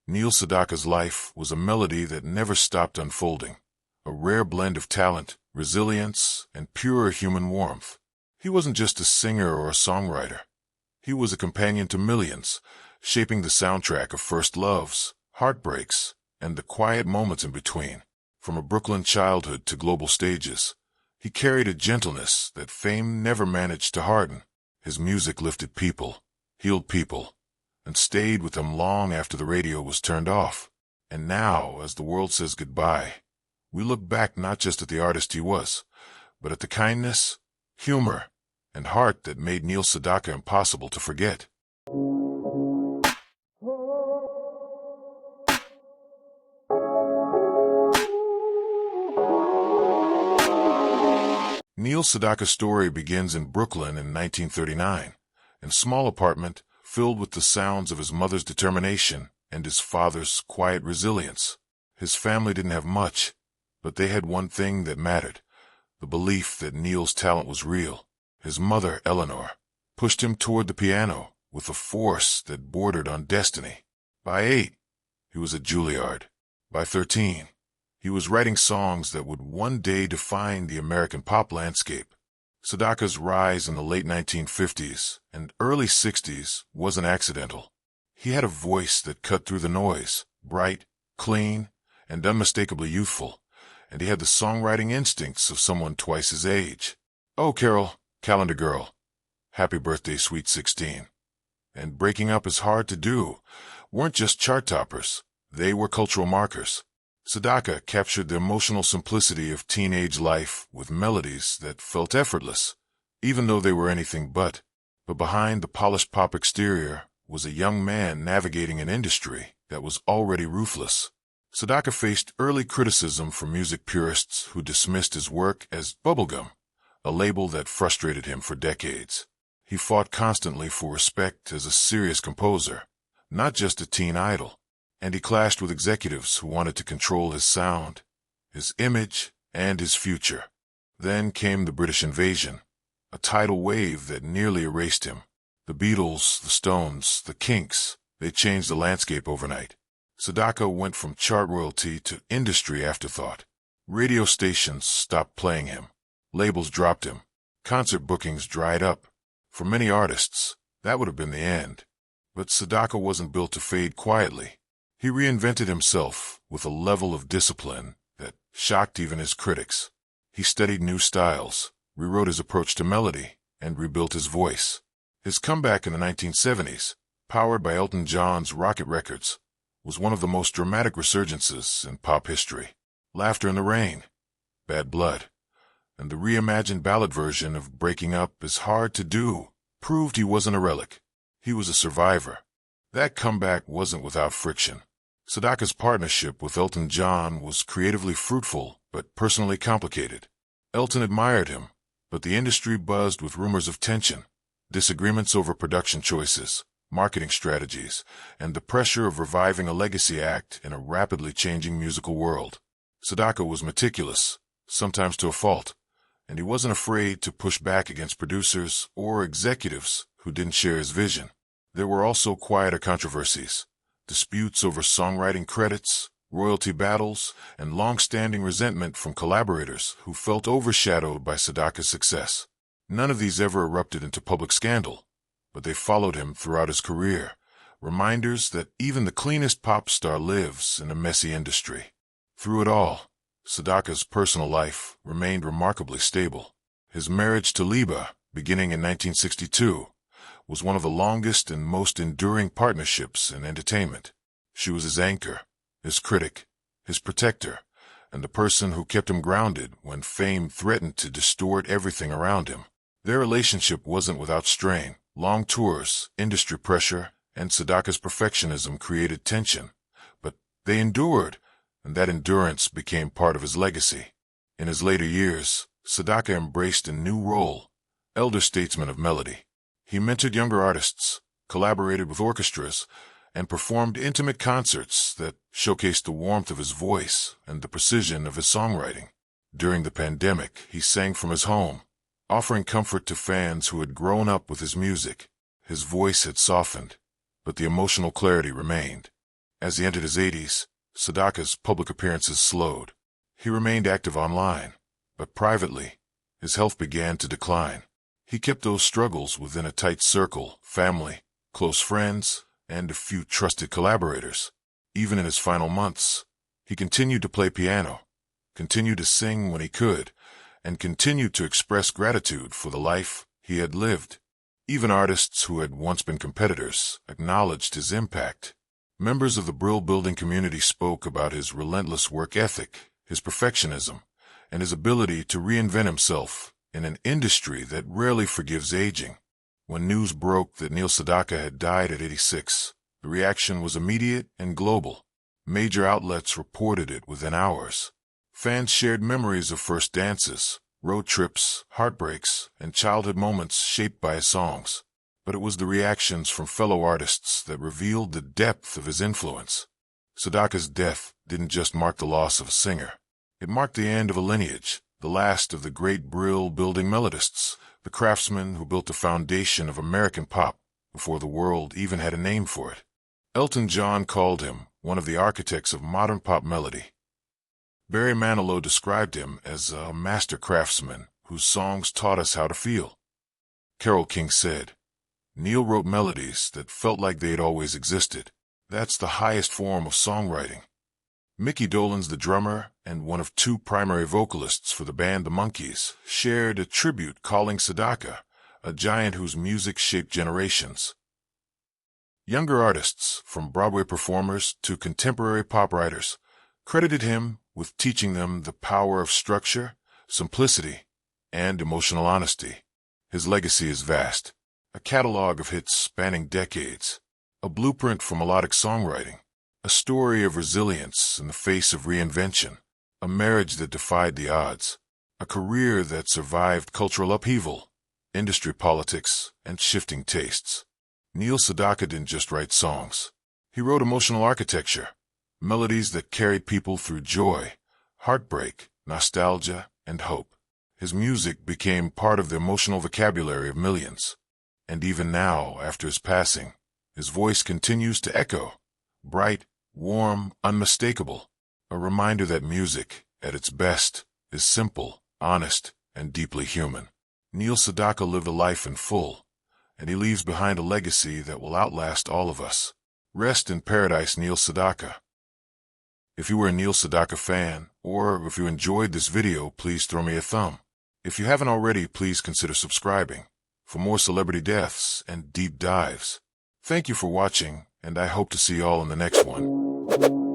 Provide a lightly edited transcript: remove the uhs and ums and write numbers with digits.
Neil Sedaka's life was a melody that never stopped unfolding, a rare blend of talent, resilience, and pure human warmth. He wasn't just a singer or a songwriter. He was a companion to millions, shaping the soundtrack of first loves, heartbreaks, and the quiet moments in between. From a Brooklyn childhood to global stages, he carried a gentleness that fame never managed to harden. His music lifted people, healed people, and stayed with them long after the radio was turned off. And now, as the world says goodbye, we look back not just at the artist he was, but at the kindness, humor, and heart that made Neil Sedaka impossible to forget. Neil Sedaka's story begins in Brooklyn in 1939, in a small apartment filled with the sounds of his mother's determination and his father's quiet resilience. His family didn't have much, but they had one thing that mattered, the belief that Neil's talent was real. His mother, Eleanor, pushed him toward the piano with a force that bordered on destiny. By 8, he was at Juilliard. By 13, he was writing songs that would one day define the American pop landscape. Sedaka's rise in the late 1950s and early 60s wasn't accidental. He had a voice that cut through the noise, bright, clean, and unmistakably youthful, and he had the songwriting instincts of someone twice his age. "Oh, Carol, Calendar Girl, Happy Birthday, Sweet 16, and Breaking Up Is Hard to Do weren't just chart toppers, they were cultural markers. Sedaka captured the emotional simplicity of teenage life with melodies that felt effortless, even though they were anything but. But behind the polished pop exterior was a young man navigating an industry that was already ruthless. Sedaka faced early criticism from music purists who dismissed his work as bubblegum, a label that frustrated him for decades. He fought constantly for respect as a serious composer, not just a teen idol. And he clashed with executives who wanted to control his sound, his image, and his future. Then came the British invasion, a tidal wave that nearly erased him. The Beatles, the Stones, the Kinks, they changed the landscape overnight. Sedaka went from chart royalty to industry afterthought. Radio stations stopped playing him. Labels dropped him. Concert bookings dried up. For many artists, that would have been the end. But Sedaka wasn't built to fade quietly. He reinvented himself with a level of discipline that shocked even his critics. He studied new styles, rewrote his approach to melody, and rebuilt his voice. His comeback in the 1970s, powered by Elton John's Rocket Records, was one of the most dramatic resurgences in pop history. Laughter in the Rain, Bad Blood, and the reimagined ballad version of Breaking Up Is Hard to Do proved he wasn't a relic. He was a survivor. That comeback wasn't without friction. Sedaka's partnership with Elton John was creatively fruitful but personally complicated. Elton admired him, but the industry buzzed with rumors of tension, disagreements over production choices, marketing strategies, and the pressure of reviving a legacy act in a rapidly changing musical world. Sedaka was meticulous, sometimes to a fault, and he wasn't afraid to push back against producers or executives who didn't share his vision. There were also quieter controversies, disputes over songwriting credits, royalty battles, and long-standing resentment from collaborators who felt overshadowed by Sedaka's success. None of these ever erupted into public scandal, but they followed him throughout his career, reminders that even the cleanest pop star lives in a messy industry. Through it all, Sedaka's personal life remained remarkably stable. His marriage to Liba, beginning in 1962, was one of the longest and most enduring partnerships in entertainment. She was his anchor, his critic, his protector, and the person who kept him grounded when fame threatened to distort everything around him. Their relationship wasn't without strain. Long tours, industry pressure, and Sedaka's perfectionism created tension, but they endured, and that endurance became part of his legacy. In his later years, Sedaka embraced a new role, elder statesman of melody. He mentored younger artists, collaborated with orchestras, and performed intimate concerts that showcased the warmth of his voice and the precision of his songwriting. During the pandemic, he sang from his home, offering comfort to fans who had grown up with his music. His voice had softened, but the emotional clarity remained. As he entered his 80s, Sedaka's public appearances slowed. He remained active online, but privately, his health began to decline. He kept those struggles within a tight circle, family, close friends, and a few trusted collaborators. Even in his final months, he continued to play piano, continued to sing when he could, and continued to express gratitude for the life he had lived. Even artists who had once been competitors acknowledged his impact. Members of the brill building community spoke about his relentless work ethic, his perfectionism, and his ability to reinvent himself in an industry that rarely forgives aging. When news broke that Neil Sedaka had died at 86, the reaction was immediate and global. Major outlets reported it within hours. Fans shared memories of first dances, road trips, heartbreaks, and childhood moments shaped by his songs. But it was the reactions from fellow artists that revealed the depth of his influence. Sedaka's death didn't just mark the loss of a singer. It marked the end of a lineage, the last of the great brill-building melodists, the craftsmen who built the foundation of American pop before the world even had a name for it. Elton John called him one of the architects of modern pop melody. Barry Manilow described him as a master craftsman whose songs taught us how to feel. Carole King said, "Neil wrote melodies that felt like they had always existed. That's the highest form of songwriting." Mickey Dolenz, the drummer and one of two primary vocalists for the band The Monkees, shared a tribute calling Sedaka a giant whose music shaped generations. Younger artists, from Broadway performers to contemporary pop writers, credited him with teaching them the power of structure, simplicity, and emotional honesty. His legacy is vast, a catalog of hits spanning decades, a blueprint for melodic songwriting, a story of resilience in the face of reinvention, a marriage that defied the odds, a career that survived cultural upheaval, industry politics, and shifting tastes. Neil Sedaka didn't just write songs. He wrote emotional architecture, melodies that carried people through joy, heartbreak, nostalgia, and hope. His music became part of the emotional vocabulary of millions. And even now, after his passing, his voice continues to echo, bright, warm, unmistakable, a reminder that music, at its best, is simple, honest, and deeply human. Neil Sedaka lived a life in full, and he leaves behind a legacy that will outlast all of us. Rest in paradise, Neil Sedaka. If you were a Neil Sedaka fan, or if you enjoyed this video, please throw me a thumb. If you haven't already, please consider subscribing for more celebrity deaths and deep dives. Thank you for watching, and I hope to see you all in the next one.